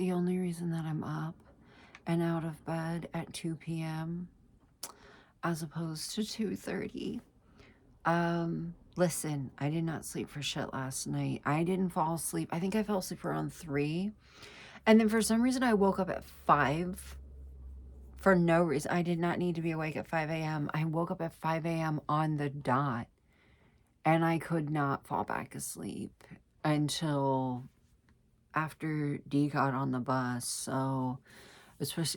the only reason that I'm up and out of bed at 2 p.m. as opposed to 2:30. Listen, I did not sleep for shit last night. I didn't fall asleep. I think I fell asleep around 3. And then for some reason I woke up at 5 for no reason. I did not need to be awake at 5 a.m. I woke up at 5 a.m. on the dot. And I could not fall back asleep until after D got on the bus. So it was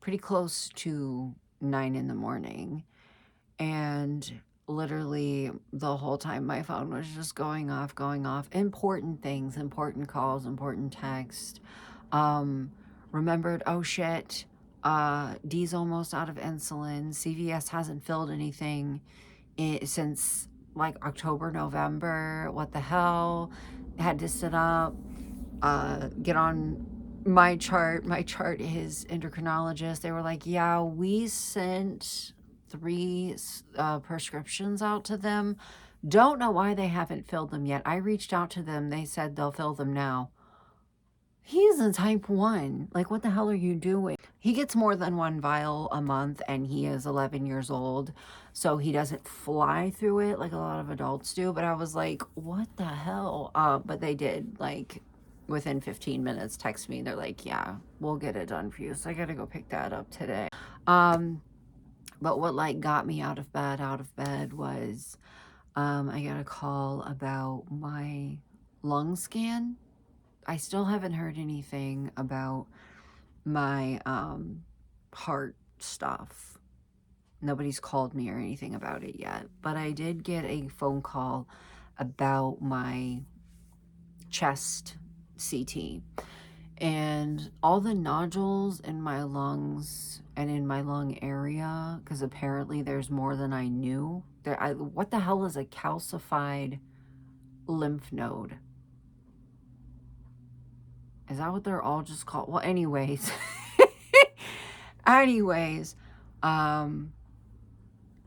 pretty close to 9 in the morning. And literally the whole time my phone was just going off. Important things, important calls, important text. Remembered, oh shit, D's almost out of insulin. CVS hasn't filled anything since like October, November. What the hell? Had to sit up, get on my chart. My chart is endocrinologist. They were like, yeah, we sent 3 prescriptions out to them. Don't know why they haven't filled them yet. I reached out to them. They said they'll fill them now. He's in type 1. Like, what the hell are you doing? He gets more than 1 vial a month, and he is 11 years old, so he doesn't fly through it like a lot of adults do. But I was like, what the hell? But they did, like, within 15 minutes text me. They're like, yeah, we'll get it done for you. So I gotta go pick that up today. But what, like, got me out of bed was I got a call about my lung scan. I still haven't heard anything about my heart stuff. Nobody's called me or anything about it yet. But I did get a phone call about my chest CT. And all the nodules in my lungs and in my lung area, because apparently there's more than I knew. What the hell is a calcified lymph node? Is that what they're all just called? Well, anyways.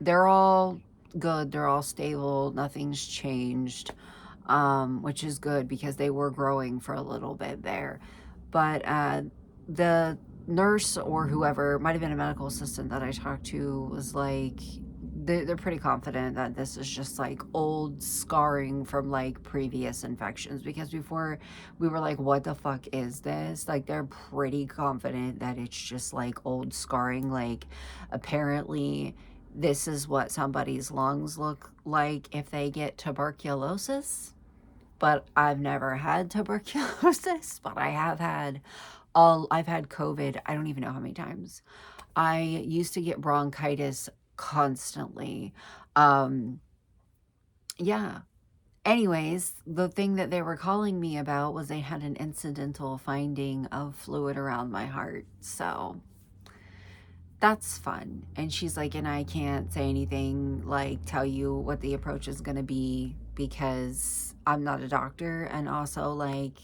They're all good. They're all stable. Nothing's changed, which is good because they were growing for a little bit there. But the nurse or whoever, might have been a medical assistant that I talked to, was like, they're pretty confident that this is just like old scarring from like previous infections, because before we were like, what the fuck is this? Like, they're pretty confident that it's just like old scarring. Like, apparently this is what somebody's lungs look like if they get tuberculosis. But I've never had tuberculosis, but I've had COVID. I don't even know how many times. I used to get bronchitis constantly. Yeah. Anyways, the thing that they were calling me about was they had an incidental finding of fluid around my heart. So that's fun. And she's like, and I can't say anything, like tell you what the approach is going to be because I'm not a doctor. And also, like,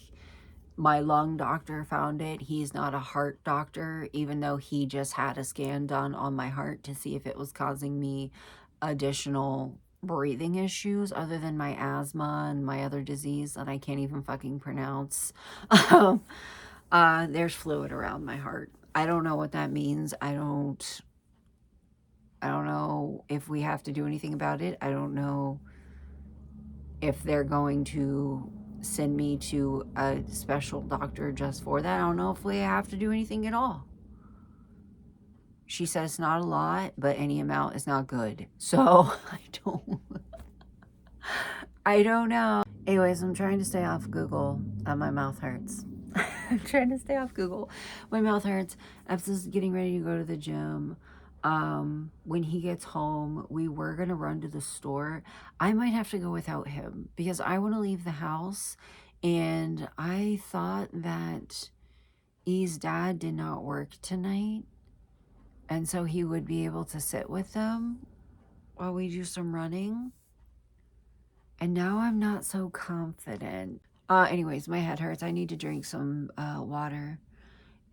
my lung doctor found it. He's not a heart doctor, even though he just had a scan done on my heart to see if it was causing me additional breathing issues other than my asthma and my other disease that I can't even fucking pronounce. There's fluid around my heart. I don't know what that means. I don't know if we have to do anything about it. I don't know if they're going to send me to a special doctor just for that. I don't know if we have to do anything at all. She says it's not a lot, but any amount is not good. So I don't know. Anyways, I'm trying to stay off Google. My mouth hurts. I'm trying to stay off Google. My mouth hurts. I'm just getting ready to go to the gym. When he gets home, we were going to run to the store. I might have to go without him because I want to leave the house. And I thought that E's dad did not work tonight. And so he would be able to sit with them while we do some running. And now I'm not so confident. Anyways, my head hurts. I need to drink some water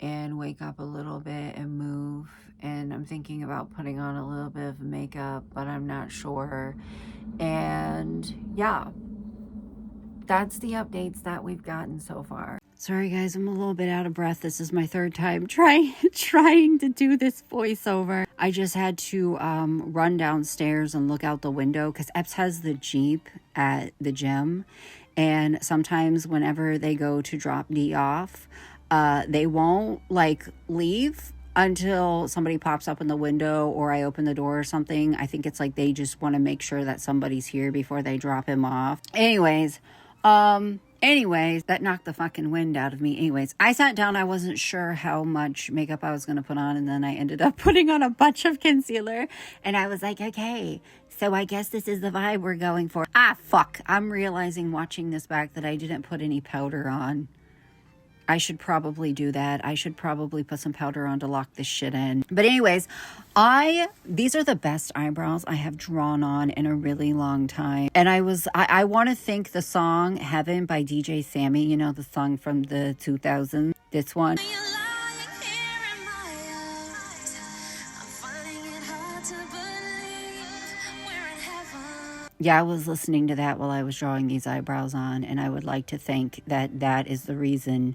and wake up a little bit and move. And I'm thinking about putting on a little bit of makeup, but I'm not sure. And yeah, that's the updates that we've gotten so far. Sorry guys, I'm a little bit out of breath. This is my third time trying to do this voiceover. I just had to run downstairs and look out the window because Epps has the Jeep at the gym. And sometimes whenever they go to drop D off, they won't like leave until somebody pops up in the window or I open the door or something. I think it's like they just want to make sure that somebody's here before they drop him off. Anyways, that knocked the fucking wind out of me. Anyways, I sat down. I wasn't sure how much makeup I was going to put on. And then I ended up putting on a bunch of concealer. And I was like, okay, so I guess this is the vibe we're going for. Ah, fuck. I'm realizing watching this back that I didn't put any powder on. I should probably do that. I should probably put some powder on to lock this shit in. But anyways, these are the best eyebrows I have drawn on in a really long time. And I want to thank the song Heaven by DJ Sammy, you know, the song from the 2000s. This one. Yeah, I was listening to that while I was drawing these eyebrows on, and I would like to think that that is the reason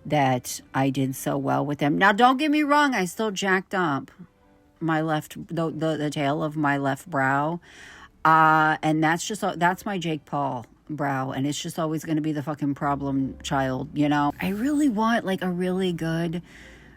that I did so well with them. Now, don't get me wrong, I still jacked up my the tail of my left brow, and that's my Jake Paul brow, and it's just always going to be the fucking problem child, you know? I really want, like, a really good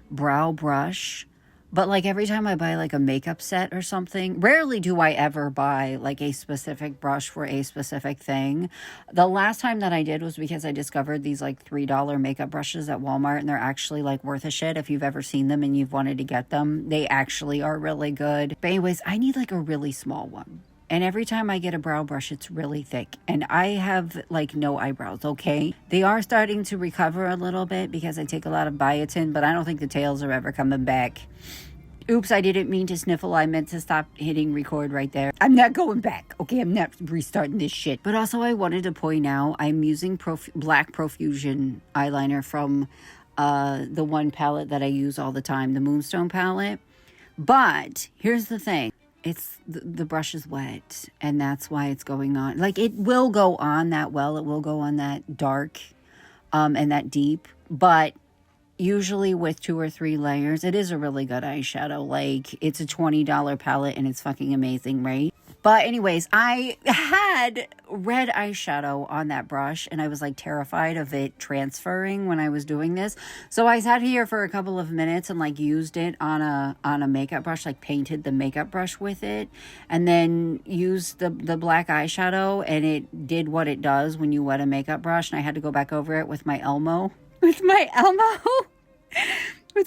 brow brush. But, like, every time I buy, like, a makeup set or something, rarely do I ever buy, like, a specific brush for a specific thing. The last time that I did was because I discovered these, like, $3 makeup brushes at Walmart, and they're actually, like, worth a shit. If you've ever seen them and you've wanted to get them, they actually are really good. But anyways, I need, like, a really small one. And every time I get a brow brush, it's really thick. And I have, like, no eyebrows, okay? They are starting to recover a little bit because I take a lot of biotin, but I don't think the tails are ever coming back. Oops, I didn't mean to sniffle. I meant to stop hitting record right there. I'm not going back, okay? I'm not restarting this shit. But also, I wanted to point out, I'm using Black Profusion eyeliner from the one palette that I use all the time, the Moonstone palette. But here's the thing. It's the brush is wet, and that's why it's going on. Like, it will go on that well. It will go on that dark and that deep. But usually with 2 or 3 layers, it is a really good eyeshadow. Like, it's a $20 palette, and it's fucking amazing, right? But anyways, I had red eyeshadow on that brush, and I was, like, terrified of it transferring when I was doing this. So I sat here for a couple of minutes and, like, used it on a makeup brush, like, painted the makeup brush with it, and then used the black eyeshadow, and it did what it does when you wet a makeup brush, and I had to go back over it with my Elmo. With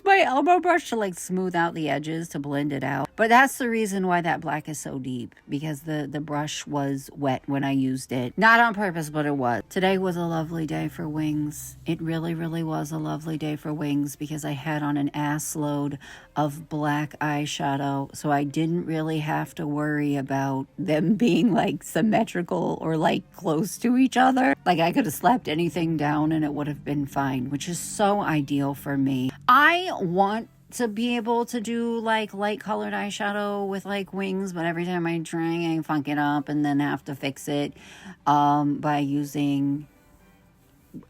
my elbow brush to, like, smooth out the edges to blend it out. But that's the reason why that black is so deep, because the brush was wet when I used it. Not on purpose, but it was. Today was a lovely day for wings. It really, really was a lovely day for wings because I had on an ass load of black eyeshadow, so I didn't really have to worry about them being, like, symmetrical or, like, close to each other. Like, I could have slapped anything down and it would have been fine, which is so ideal for me. I want to be able to do, like, light colored eyeshadow with, like, wings, but every time I try, I fuck it up and then have to fix it by using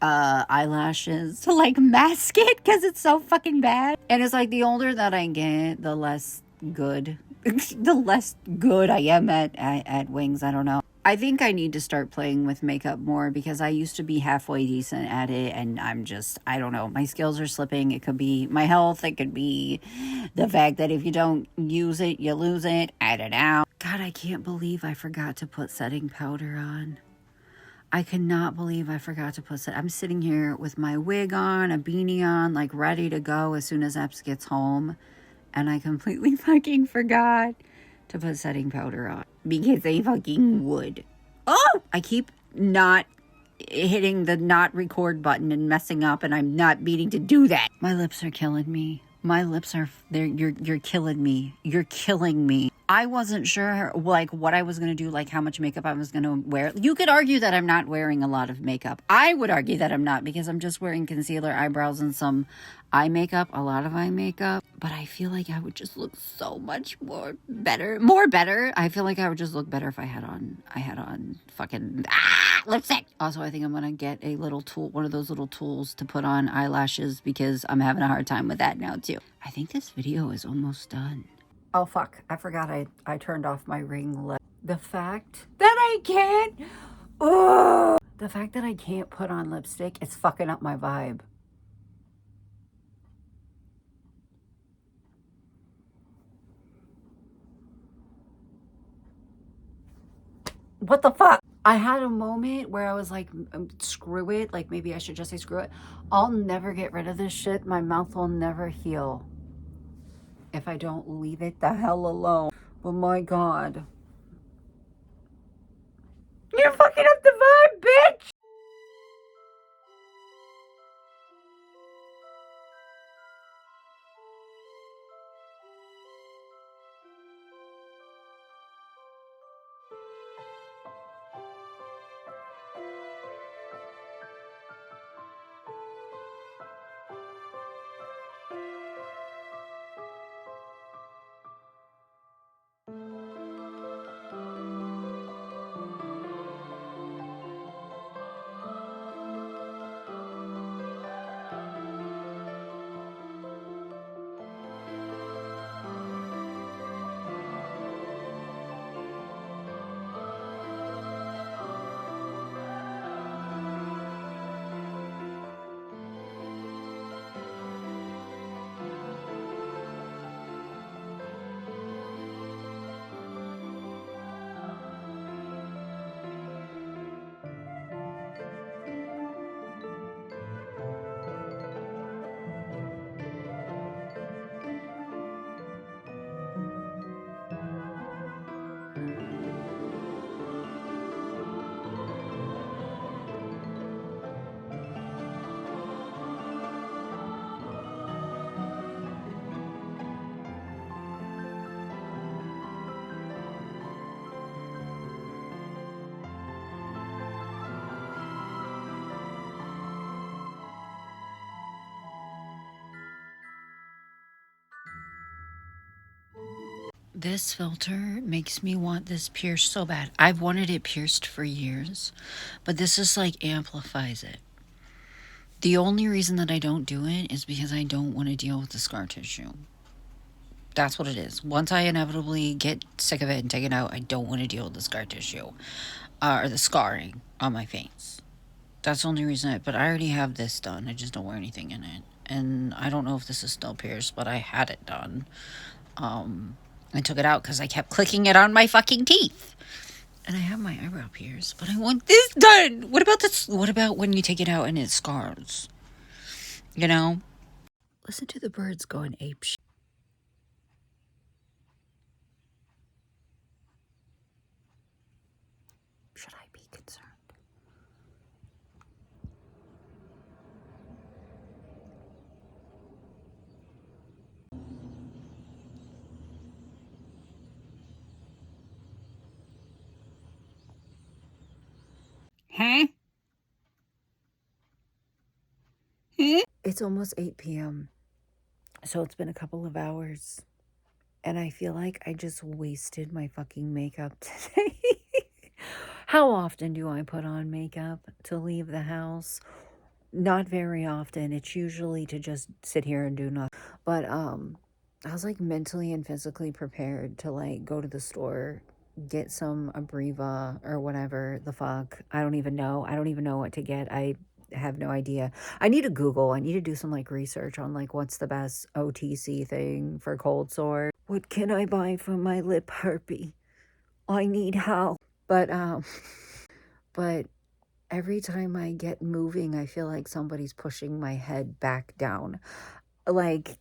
eyelashes to, like, mask it because it's so fucking bad. And it's like the older that I get, the less good I am at wings. I don't know. I think I need to start playing with makeup more because I used to be halfway decent at it, and I don't know, my skills are slipping. It could be my health, it could be the fact that if you don't use it, you lose it. I don't know. God, I can't believe I forgot to put setting powder on. I cannot believe I forgot to put I'm sitting here with my wig on, a beanie on, like, ready to go as soon as Epps gets home, and I completely fucking forgot to put setting powder on because I fucking would. Oh, I keep not hitting the not record button and messing up, and I'm not meaning to do that. My lips are killing me. My lips are, you're killing me. You're killing me. I wasn't sure, like, what I was going to do, like, how much makeup I was going to wear. You could argue that I'm not wearing a lot of makeup. I would argue that I'm not because I'm just wearing concealer, eyebrows, and some eye makeup, a lot of eye makeup. But I feel like I would just look so much better. I feel like I would just look better if I had on fucking, lipstick. Also, I think I'm gonna get a little tool, one of those little tools to put on eyelashes, because I'm having a hard time with that now too. I think this video is almost done. Oh fuck, I forgot I turned off my ring light. The fact that I can't, the fact that I can't put on lipstick, it's fucking up my vibe. What the fuck? I had a moment where I was like, screw it. Like, maybe I should just say screw it. I'll never get rid of this shit. My mouth will never heal if I don't leave it the hell alone. But my God. You're fucking up the vibe, bitch! This filter makes me want this pierced so bad. I've wanted it pierced for years, but this just like amplifies it. The only reason that I don't do it is because I don't want to deal with the scar tissue. That's what it is. Once I inevitably get sick of it and take it out, I don't want to deal with the scar tissue or the scarring on my face. That's the only reason. But I already have this done. I just don't wear anything in it. And I don't know if this is still pierced, but I had it done. I took it out because I kept clicking it on my fucking teeth. And I have my eyebrow pierced, but I want this done. What about this? What about when you take it out and it scars? You know? Listen to the birds going ape shit. Should I be concerned? Huh? It's almost 8 p.m. So it's been a couple of hours. And I feel like I just wasted my fucking makeup today. How often do I put on makeup to leave the house? Not very often. It's usually to just sit here and do nothing. But I was like mentally and physically prepared to like go to the store, get some Abreva or whatever the fuck. I don't even know. I don't even know what to get. I have no idea. I need to Google. I need to do some like research on like what's the best OTC thing for cold sore. What can I buy for my lip herpes? I need help. But every time I get moving, I feel like somebody's pushing my head back down. Like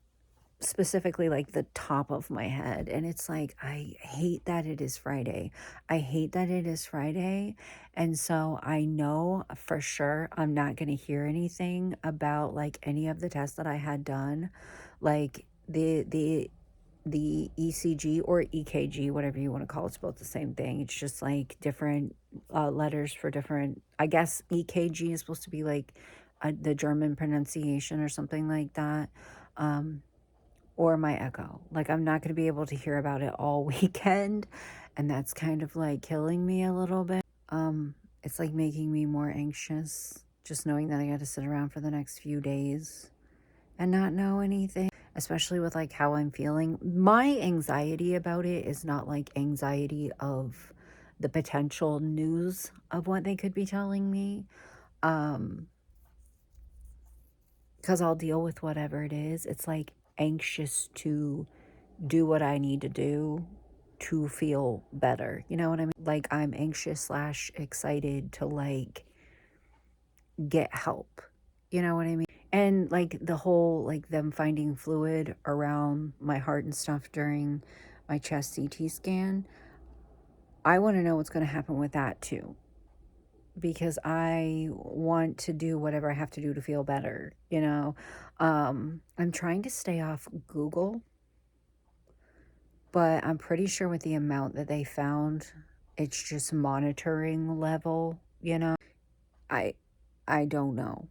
specifically like the top of my head, and it's like I hate that it is Friday. I hate that it is Friday, and so I know for sure I'm not going to hear anything about like any of the tests that I had done, like the ECG or EKG, whatever you want to call it. It's both the same thing. It's just like different letters for different. I guess EKG is supposed to be like the German pronunciation or something like that. Or my echo. Like, I'm not going to be able to hear about it all weekend. And that's kind of like killing me a little bit. It's like making me more anxious, just knowing that I got to sit around for the next few days and not know anything, especially with like how I'm feeling. My anxiety about it is not like anxiety of the potential news of what they could be telling me. Because I'll deal with whatever it is. It's like anxious to do what I need to do to feel better. You know what I mean? Like I'm anxious slash excited to like get help. You know what I mean? And like the whole like them finding fluid around my heart and stuff during my chest CT scan. I want to know what's going to happen with that too, because I want to do whatever I have to do to feel better, you know. I'm trying to stay off Google, but I'm pretty sure with the amount that they found, it's just monitoring level, you know. I I don't know.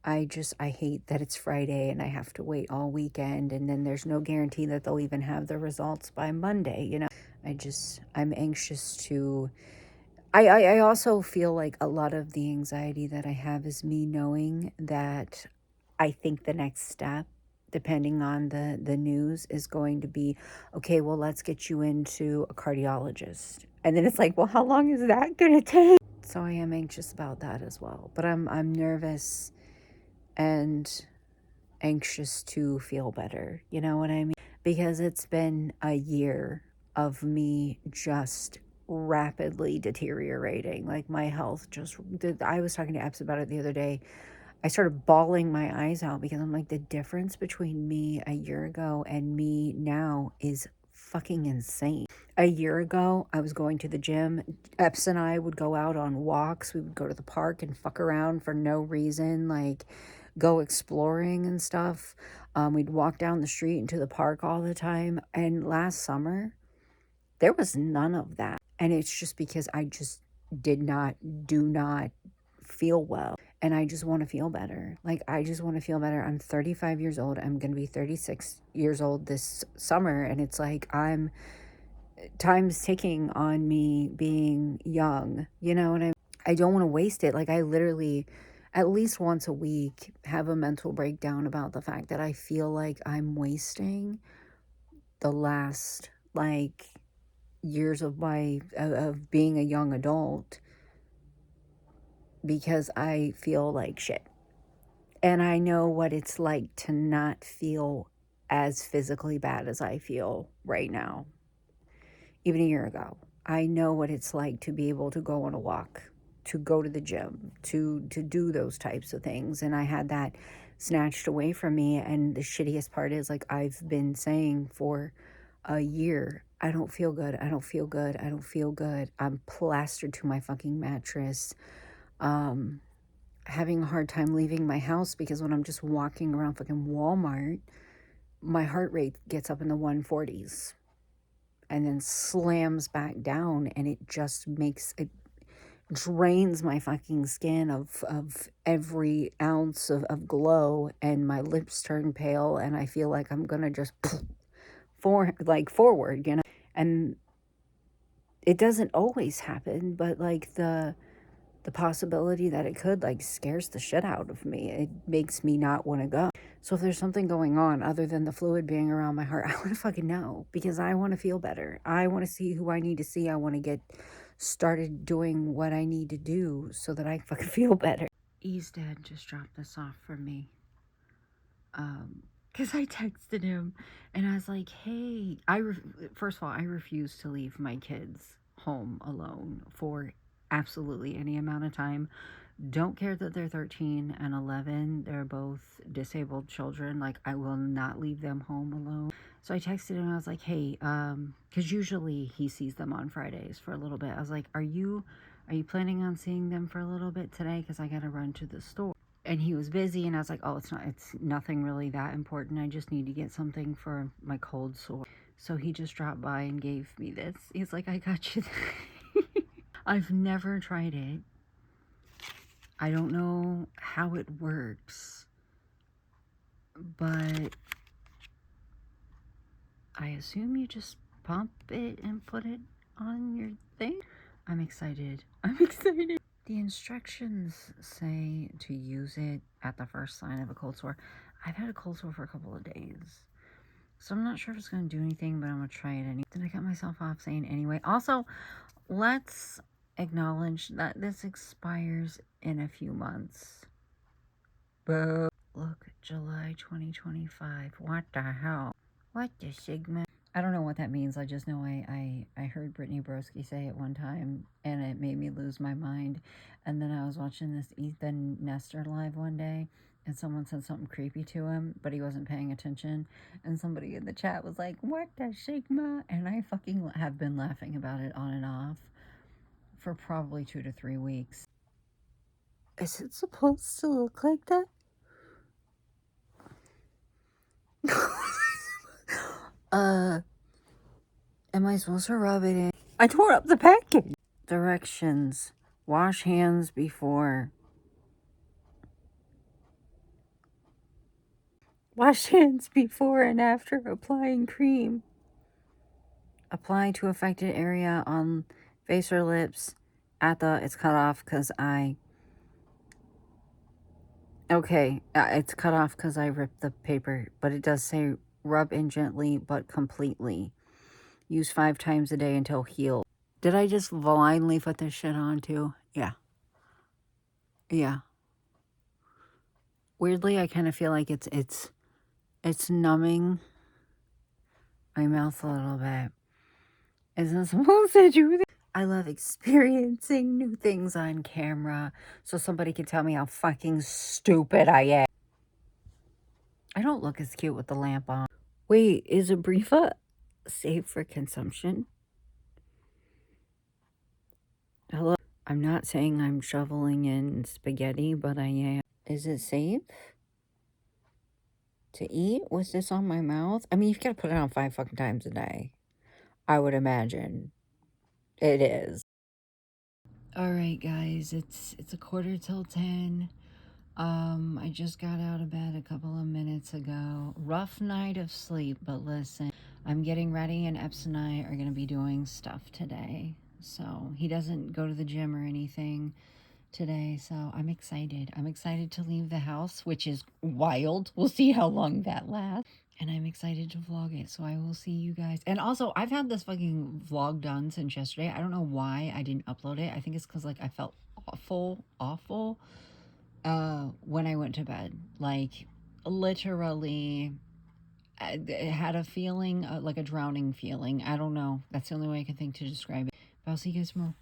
I hate that it's Friday and I have to wait all weekend and then there's no guarantee that they'll even have the results by Monday, you know. I'm anxious to I also feel like a lot of the anxiety that I have is me knowing that I think the next step, depending on the news, is going to be, okay, well, let's get you into a cardiologist. And then it's like, well, how long is that gonna take? So I am anxious about that as well. But I'm nervous and anxious to feel better. You know what I mean? Because it's been a year of me just rapidly deteriorating. Like my health just I was talking to Epps about it the other day. I started bawling my eyes out because I'm like, the difference between me a year ago and me now is fucking insane. A year ago, I was going to the gym. Epps and I would go out on walks. We would go to the park and fuck around for no reason, like go exploring and stuff. We'd walk down the street into the park all the time. And last summer, there was none of that. And it's just because I just do not feel well. And I just want to feel better. Like, I just want to feel better. I'm 35 years old. I'm going to be 36 years old this summer. And it's like, time's ticking on me being young. You know what I mean? I don't want to waste it. Like, I literally, at least once a week, have a mental breakdown about the fact that I feel like I'm wasting the last, like, years of of being a young adult because I feel like shit. And I know what it's like to not feel as physically bad as I feel right now. Even a year ago, I know what it's like to be able to go on a walk, to go to the gym, to do those types of things. And I had that snatched away from me. And the shittiest part is, like I've been saying for a year, I don't feel good. I don't feel good. I don't feel good. I'm plastered to my fucking mattress. Having a hard time leaving my house because when I'm just walking around fucking Walmart, my heart rate gets up in the 140s and then slams back down, and it just makes it drains my fucking skin of every ounce of glow, and my lips turn pale and I feel like I'm gonna just forward, you know. And it doesn't always happen, but like the possibility that it could like scares the shit out of me. It makes me not want to go. So if there's something going on other than the fluid being around my heart, I want to fucking know because I want to feel better. I want to see who I need to see. I want to get started doing what I need to do so that I fucking feel better. E's dad just dropped this off for me. Because I texted him and I was like, hey, first of all, I refuse to leave my kids home alone for absolutely any amount of time. Don't care that they're 13 and 11. They're both disabled children. Like, I will not leave them home alone. So I texted him. I was like, hey, because usually he sees them on Fridays for a little bit. I was like, are you planning on seeing them for a little bit today? Because I got to run to the store. And he was busy, and I was like, oh, it's nothing really that important. I just need to get something for my cold sore. So he just dropped by and gave me this. He's like, I got you. I've never tried it. I don't know how it works, but I assume you just pump it and put it on your thing. I'm excited. I'm excited. The instructions say to use it at the first sign of a cold sore. I've had a cold sore for a couple of days, so I'm not sure if it's going to do anything, but I'm going to try it anyway. Then I got myself off saying anyway. Also, let's acknowledge that this expires in a few months. Boo. Look, July 2025. What the hell? What the Sigma? I don't know what that means. I just know I heard Brittany Broski say it one time, and it made me lose my mind. And then I was watching this Ethan Nestor live one day, and someone said something creepy to him, but he wasn't paying attention. And somebody in the chat was like, "What the Sigma?" And I fucking have been laughing about it on and off for probably 2 to 3 weeks. Is it supposed to look like that? Am I supposed to rub it in? I tore up the package. Directions. Wash hands before. Wash hands before and after applying cream. Apply to affected area on face or lips. It's cut off because it's cut off because I ripped the paper, but it does say rub in gently but completely. Use 5 times a day until healed. Did I just blindly put this shit on too? Yeah. Yeah. Weirdly, I kind of feel like it's numbing my mouth a little bit. Isn't supposed to do that. I love experiencing new things on camera so somebody can tell me how fucking stupid I am. I don't look as cute with the lamp on. Wait, is Abrifa safe for consumption? Hello? I'm not saying I'm shoveling in spaghetti, but I am. Is it safe to eat? Was this on my mouth? I mean, you've got to put it on 5 fucking times a day. I would imagine. It is. All right, guys, it's a 9:45. I just got out of bed a couple of minutes ago. Rough night of sleep, but listen, I'm getting ready, and Epps and I are gonna be doing stuff today. So he doesn't go to the gym or anything today, so I'm excited. I'm excited to leave the house, which is wild. We'll see how long that lasts. And I'm excited to vlog it, so I will see you guys. And also, I've had this fucking vlog done since yesterday. I don't know why I didn't upload it. I think it's because, like, I felt awful, when I went to bed. Like, literally, I had a feeling, like a drowning feeling. I don't know. That's the only way I can think to describe it. But I'll see you guys tomorrow.